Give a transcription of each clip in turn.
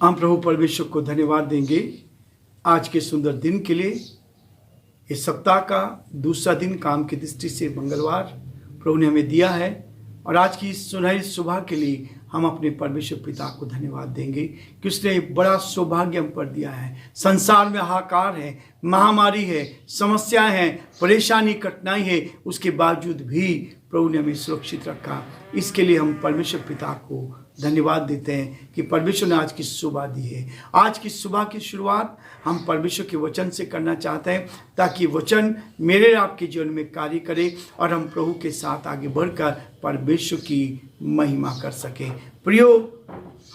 हम प्रभु परमेश्वर को धन्यवाद देंगे आज के सुंदर दिन के लिए। इस सप्ताह का दूसरा दिन काम की दृष्टि से मंगलवार प्रभु ने हमें दिया है और आज की इस सुनहरी सुबह के लिए हम अपने परमेश्वर पिता को धन्यवाद देंगे कि उसने एक बड़ा सौभाग्य हम पर दिया है। संसार में हाहाकार है, महामारी है, समस्याएं हैं, परेशानी कठिनाई है, उसके बावजूद भी प्रभु ने हमें सुरक्षित रखा। इसके लिए हम परमेश्वर पिता को धन्यवाद देते हैं कि परमेश्वर ने आज की सुबह दी है। आज की सुबह की शुरुआत हम परमेश्वर के वचन से करना चाहते हैं ताकि वचन मेरे आपके जीवन में कार्य करे और हम प्रभु के साथ आगे बढ़कर परमेश्वर की महिमा कर सके। प्रियो,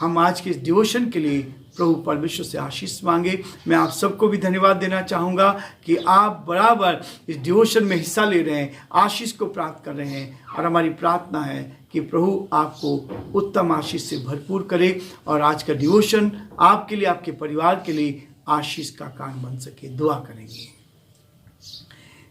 हम आज के इस डिवोशन के लिए प्रभु परमेश्वर से आशीष मांगे। मैं आप सबको भी धन्यवाद देना चाहूँगा कि आप बराबर इस डिवोशन में हिस्सा ले रहे हैं, आशीष को प्राप्त कर रहे हैं और हमारी प्रार्थना है कि प्रभु आपको उत्तम आशीष से भरपूर करे और आज का डिवोशन आपके लिए, आपके परिवार के लिए आशीष का कारण बन सके। दुआ करेंगे।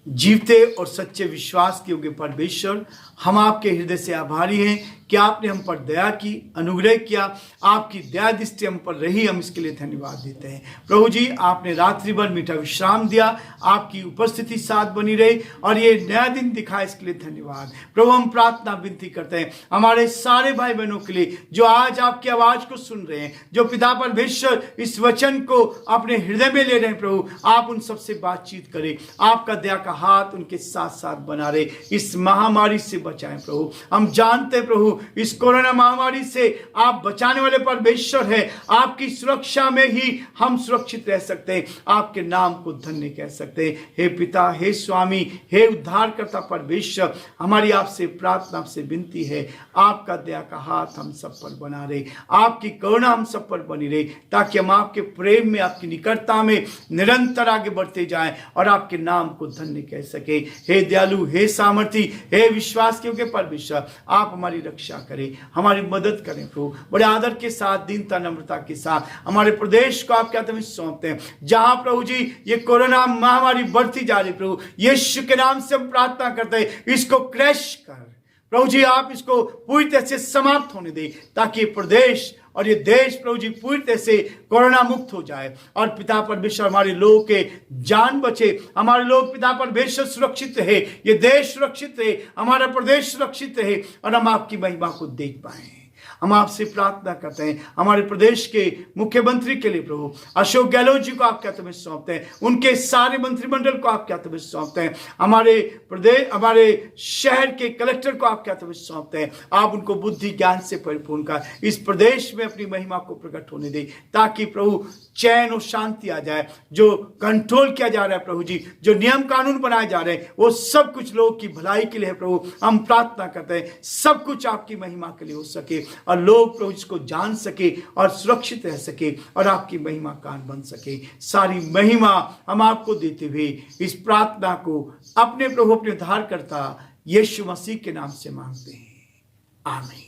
जीवते और सच्चे विश्वास के योग्य परमेश्वर, हम आपके हृदय से आभारी हैं कि आपने हम पर दया की, अनुग्रह किया, आपकी दया दृष्टि हम पर रही। हम इसके लिए धन्यवाद देते हैं। प्रभु जी, आपने रात्रि भर मीठा विश्राम दिया, आपकी उपस्थिति साथ बनी रही और ये नया दिन दिखा, इसके लिए धन्यवाद। प्रभु, हम प्रार्थना विनती करते हैं हमारे सारे भाई बहनों के लिए जो आज आपकी आवाज को सुन रहे हैं, जो पिता परमेश्वर इस वचन को अपने हृदय में ले रहे हैं। प्रभु, आप उन सबसे बातचीत करें, आपका दया का हाथ उनके साथ साथ बना रहे, इस महामारी से बचाएं। प्रभु, हम जानते हैं प्रभु, इस कोरोना महामारी से आप बचाने वाले परमेश्वर है। आपकी सुरक्षा में ही हम सुरक्षित रह सकते हैं, आपके नाम को धन्य कह सकते हैं। हे पिता, हे स्वामी, हे उद्धारकर्ता परमेश्वर, हमारी आपसे प्रार्थना, आपसे विनती है, आपका दया का हाथ हम सब पर बना रहे, आपकी करुणा हम सब पर बनी रहे, ताकि हम आपके प्रेम में, आपकी निकटता में निरंतर आगे बढ़ते जाएं और आपके नाम को धन्य कह सके। हे दयालु, हे सामर्थी, हे विश्वास के परमेश्वर, आप हमारी रक्षा करें, हमारी मदद करें। प्रभु, बड़े आदर के साथ, दीनता, नम्रता के साथ हमारे प्रदेश को आपके हाथ में सौंपते हैं, जहां प्रभु जी ये कोरोना महामारी बढ़ती जा रही। प्रभु, यीशु के नाम से हम प्रार्थना करते हैं, इसको क्रैश कर प्रभु जी, आप इसको पूरी तरह से समाप्त होने दें, ताकि प्रदेश और ये देश प्रभु जी पूरी तरह से कोरोना मुक्त हो जाए और पिता परमेश्वर हमारे लोगों के जान बचे, हमारे लोग पिता परमेश्वर सुरक्षित रहे, ये देश सुरक्षित रहे, हमारा प्रदेश सुरक्षित रहे और हम आपकी महिमा को देख पाए। हम आपसे प्रार्थना करते हैं हमारे प्रदेश के मुख्यमंत्री के लिए प्रभु अशोक गहलोत जी को आपके हाथ में सौंपते हैं, उनके सारे मंत्रिमंडल को आपके हाथ में सौंपते हैं, हमारे प्रदेश, हमारे शहर के कलेक्टर को आपके हाथ में सौंपते हैं। आप उनको बुद्धि ज्ञान से परिपूर्ण कर इस प्रदेश में अपनी महिमा को प्रकट होने दे, ताकि प्रभु चैन और शांति आ जाए। जो कंट्रोल किया जा रहा है प्रभु जी, जो नियम कानून बनाए जा रहे हैं, वो सब कुछ लोगों की भलाई के लिए है। प्रभु, हम प्रार्थना करते हैं सब कुछ आपकी महिमा के लिए हो सके और लोग प्रभु इसको जान सके और सुरक्षित रह सके और आपकी महिमा कान बन सके। सारी महिमा हम आपको देते हुए इस प्रार्थना को अपने प्रभु, अपने उद्धारकर्ता यीशु मसीह के नाम से मांगते हैं, आमीन।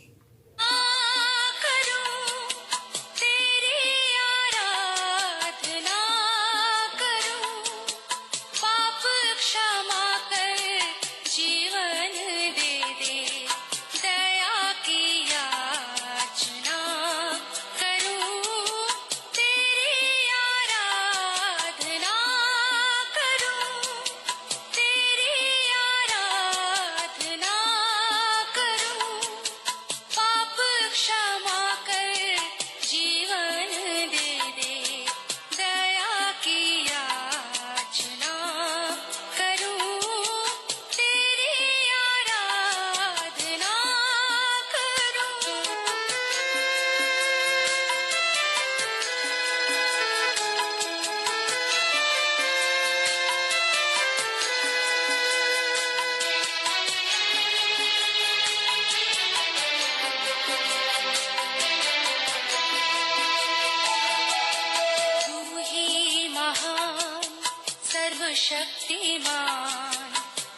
शक्तिमान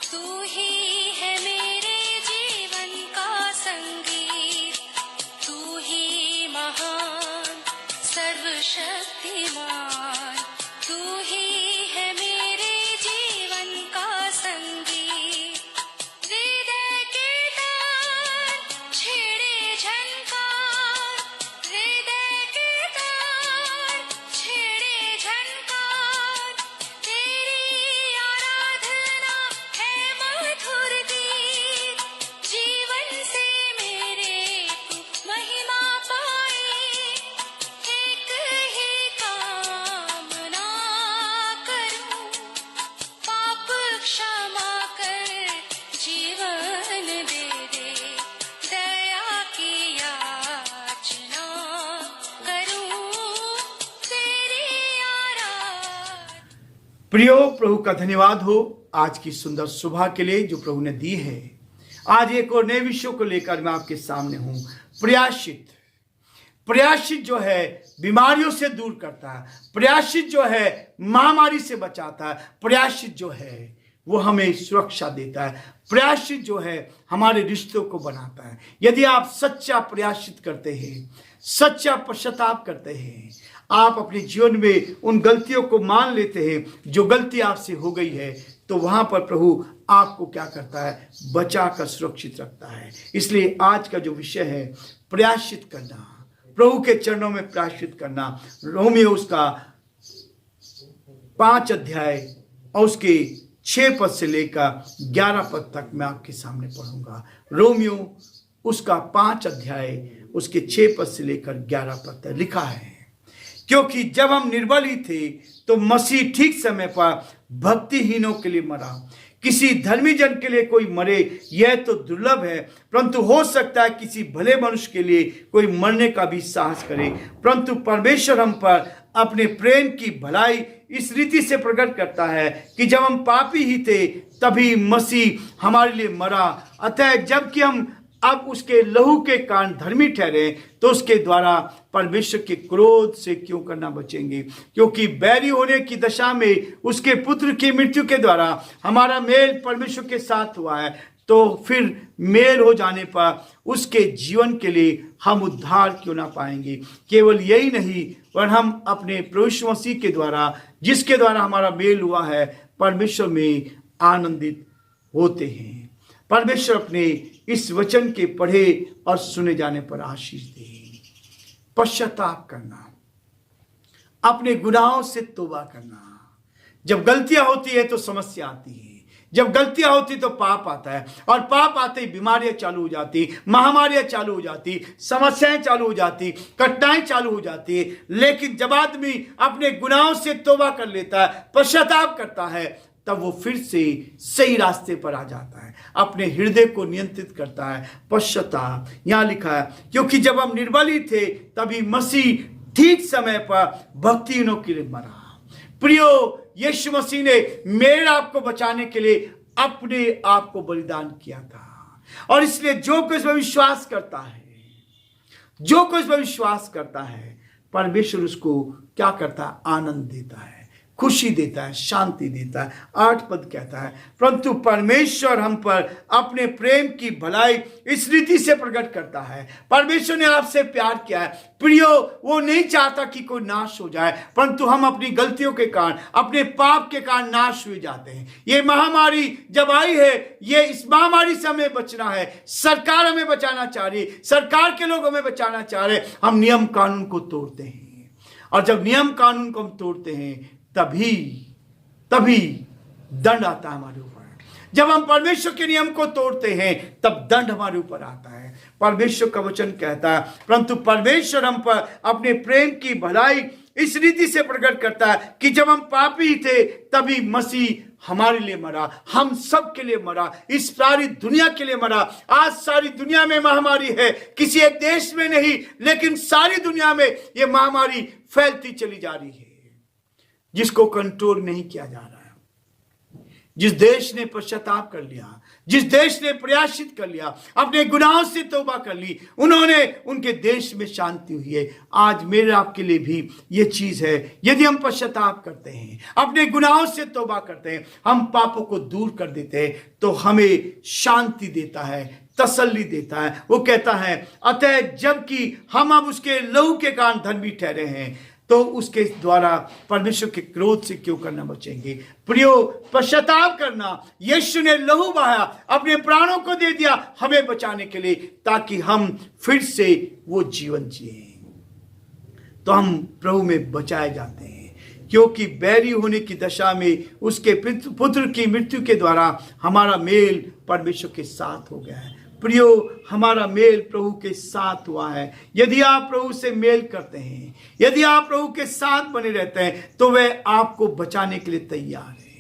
तू ही है मेरे जीवन का संगीत, तू ही महान सर्वशक्तिमान, तू ही है मेरे जीवन का संगीत। हृदय के तार छेड़े झनकार, हृदय के तार प्रियो, प्रभु का धन्यवाद हो आज की सुंदर सुबह के लिए जो प्रभु ने दी है। आज एक और नए विषयों को लेकर मैं आपके सामने हूं। प्रयासित प्रयासित जो है बीमारियों से दूर करता है, प्रयासित जो है महामारी से बचाता है, प्रयासित जो है वो हमें सुरक्षा देता है, प्रयासित जो है हमारे रिश्तों को बनाता है। यदि आप सच्चा प्रयासित करते हैं, सच्चा पश्चाताप करते हैं, आप अपने जीवन में उन गलतियों को मान लेते हैं जो गलती आपसे हो गई है, तो वहां पर प्रभु आपको क्या करता है? बचा कर सुरक्षित रखता है। इसलिए आज का जो विषय है प्रयासित करना, प्रभु के चरणों में प्रयासित करना। रोमियो उसका 5 अध्याय और उसके 6 पद से लेकर 11 पद तक मैं आपके सामने पढ़ूंगा। रोमियो उसका 5 अध्याय उसके 6 पद से लेकर 11 पद तक लिखा है, क्योंकि जब हम निर्बल ही थे तो मसीह ठीक समय पर भक्तिहीनों के लिए मरा। किसी धर्मी जन के लिए कोई मरे यह तो दुर्लभ है, परंतु हो सकता है किसी भले मनुष्य के लिए कोई मरने का भी साहस करे। परंतु परमेश्वर हम पर अपने प्रेम की भलाई इस रीति से प्रकट करता है कि जब हम पापी ही थे तभी मसीह हमारे लिए मरा। अतः जबकि हम अब उसके लहू के कारण धर्मी ठहरे तो उसके द्वारा परमेश्वर के क्रोध से क्यों करना बचेंगे? क्योंकि बैरी होने की दशा में उसके पुत्र की मृत्यु के द्वारा हमारा मेल परमेश्वर के साथ हुआ है, तो फिर मेल हो जाने पर उसके जीवन के लिए हम उद्धार क्यों ना पाएंगे? केवल यही नहीं, पर हम अपने प्रभु यीशु मसीह के द्वारा, जिसके द्वारा हमारा मेल हुआ है, परमेश्वर में आनंदित होते हैं। परमेश्वर अपने इस वचन के पढ़े और सुने जाने पर आशीष दे। पश्चाताप करना, अपने गुनाहों से तौबा करना। जब गलतियां होती है तो समस्या आती है, जब गलतियां होती तो पाप आता है, और पाप आते ही बीमारियां चालू हो जाती, महामारियां चालू हो जाती, समस्याएं चालू हो जाती, कठिनाई चालू हो जाती है। लेकिन जब आदमी अपने गुनाहों से तौबा कर लेता है, पश्चाताप करता है, तब वो फिर से सही रास्ते पर आ जाता है, अपने हृदय को नियंत्रित करता है। पश्चाताप यहां लिखा है, क्योंकि जब हम निर्बल ही थे तभी मसीह ठीक समय पर भक्तिहीनों के लिए मरा। प्रियो, यीशु मसीह ने मेरे आपको बचाने के लिए अपने आप को बलिदान किया था, और इसलिए जो कोई इसमें विश्वास करता है, जो कोई इसमें विश्वास करता है, परमेश्वर उसको क्या करता है? आनंद देता है, खुशी देता है, शांति देता है। 8 पद कहता है, परंतु परमेश्वर हम पर अपने प्रेम की भलाई इस रीति से प्रकट करता है। परमेश्वर ने आपसे प्यार किया है। प्रियो, वो नहीं चाहता कि कोई नाश हो जाए, परंतु हम अपनी गलतियों के कारण, अपने पाप के कारण नाश हुए जाते हैं। ये महामारी जब आई है, ये इस महामारी से हमें बचना है। सरकार हमें बचाना चाह रही, सरकार के लोग हमें बचाना चाह रहे। हम नियम कानून को तोड़ते हैं, और जब नियम कानून को हम तोड़ते हैं तभी दंड आता है हमारे ऊपर। जब हम परमेश्वर के नियम को तोड़ते हैं तब दंड हमारे ऊपर आता है। परमेश्वर का वचन कहता है, परंतु परमेश्वर हम पर अपने प्रेम की भलाई इस रीति से प्रकट करता है कि जब हम पापी थे तभी मसीह हमारे लिए मरा, हम सब के लिए मरा, इस सारी दुनिया के लिए मरा। आज सारी दुनिया में महामारी है, किसी एक देश में नहीं, लेकिन सारी दुनिया में यह महामारी फैलती चली जा रही है, जिसको कंट्रोल नहीं किया जा रहा है। जिस देश ने पश्चाताप कर लिया, जिस देश ने प्रयासित कर लिया, अपने गुनाहों से तौबा कर ली, उनके देश में शांति हुई है। आज मेरे आपके लिए भी ये चीज है, यदि हम पश्चाताप करते हैं, अपने गुनाहों से तौबा करते हैं, हम पापों को दूर कर देते हैं, तो हमें शांति देता है, तसल्ली देता है। वो कहता है, अतः जबकि हम अब उसके लहू के कारण धर्मी ठहरे हैं, तो उसके द्वारा परमेश्वर के क्रोध से क्यों करना बचेंगे? प्रियो, पश्चाताप करना, यीशु ने लहू बहाया, अपने प्राणों को दे दिया हमें बचाने के लिए, ताकि हम फिर से वो जीवन जिए, तो हम प्रभु में बचाए जाते हैं। क्योंकि बैरी होने की दशा में उसके पुत्र की मृत्यु के द्वारा हमारा मेल परमेश्वर के साथ हो गया है। प्रियो, हमारा मेल प्रभु के साथ हुआ है। यदि आप प्रभु से मेल करते हैं, यदि आप प्रभु के साथ बने रहते हैं, तो वह आपको बचाने के लिए तैयार है।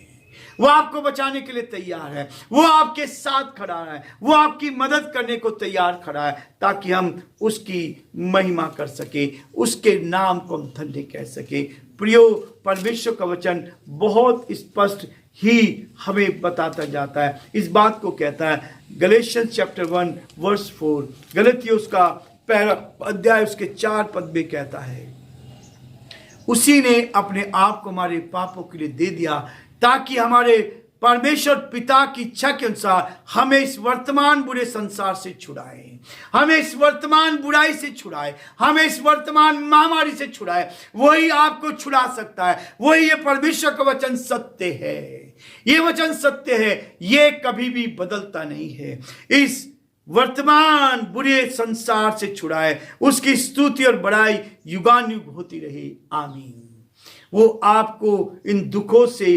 वो आपको बचाने के लिए तैयार है, वो आपके साथ खड़ा है, वो आपकी मदद करने को तैयार खड़ा है, ताकि हम उसकी महिमा कर सके, उसके नाम को हम धन्य कह सके। प्रियो, परमेश्वर का वचन बहुत स्पष्ट ही हमें बताता जाता है। इस बात को कहता है गलेशियंस चैप्टर 1 वर्स 4, गलतियों उसका पहला अध्याय उसके 4 पद में कहता है, उसी ने अपने आप को हमारे पापों के लिए दे दिया ताकि हमारे परमेश्वर पिता की इच्छा के अनुसार हमें इस वर्तमान बुरे संसार से छुड़ाए, हमें इस वर्तमान बुराई से छुड़ाए, हमें इस वर्तमान महामारी से छुड़ाए। वही आपको छुड़ा सकता है, वही ये परमेश्वर का वचन सत्य है। ये वचन सत्य है, ये कभी भी बदलता नहीं है। इस वर्तमान बुरे संसार से छुड़ाए, उसकी स्तुति और बड़ाई युगानुयुग होती रहे। आमीन। वो आपको इन दुखों से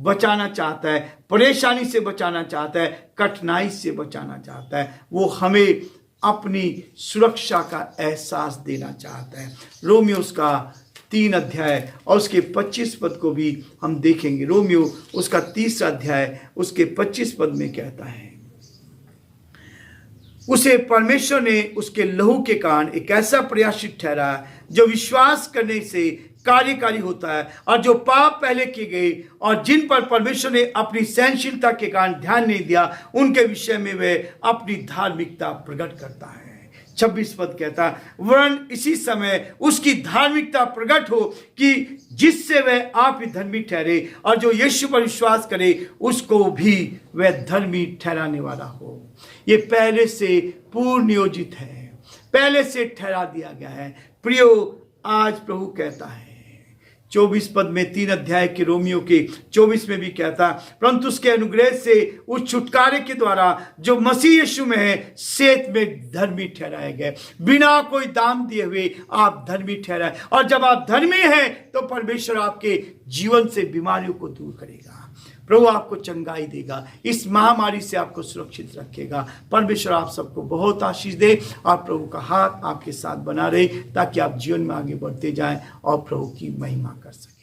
बचाना चाहता है, परेशानी से बचाना चाहता है, कठिनाई से बचाना चाहता है। वो हमें अपनी सुरक्षा का एहसास देना चाहता है। रोमियो उसका 3 अध्याय और उसके 25 पद को भी हम देखेंगे। रोमियो उसका 3 अध्याय उसके 25 पद में कहता है, उसे परमेश्वर ने उसके लहू के कारण एक ऐसा प्रयासित ठहराया जो विश्वास करने से कार्यकारी होता है, और जो पाप पहले किए गए और जिन पर परमेश्वर ने अपनी सहनशीलता के कारण ध्यान नहीं दिया, उनके विषय में वह अपनी धार्मिकता प्रकट करता है। 26 पद कहता है, वरन इसी समय उसकी धार्मिकता प्रकट हो कि जिससे वह आप ही धर्मी ठहरे, और जो यीशु पर विश्वास करे उसको भी वह धर्मी ठहराने वाला हो। ये पहले से पूर्ण नियोजित है, पहले से ठहरा दिया गया है। प्रियो, आज प्रभु कहता है 24 पद में 3 अध्याय के रोमियो के 24 में भी कहता, परंतु उसके अनुग्रह से उस छुटकारे के द्वारा जो मसीह यीशु में है, सेत में धर्मी ठहराए गए। बिना कोई दाम दिए हुए आप धर्मी ठहराए, और जब आप धर्मी हैं तो परमेश्वर आपके जीवन से बीमारियों को दूर करेगा। प्रभु आपको चंगाई देगा, इस महामारी से आपको सुरक्षित रखेगा। परमेश्वर आप सबको बहुत आशीष दे, और प्रभु का हाथ आपके साथ बना रहे, ताकि आप जीवन में आगे बढ़ते जाएं और प्रभु की महिमा कर सकें।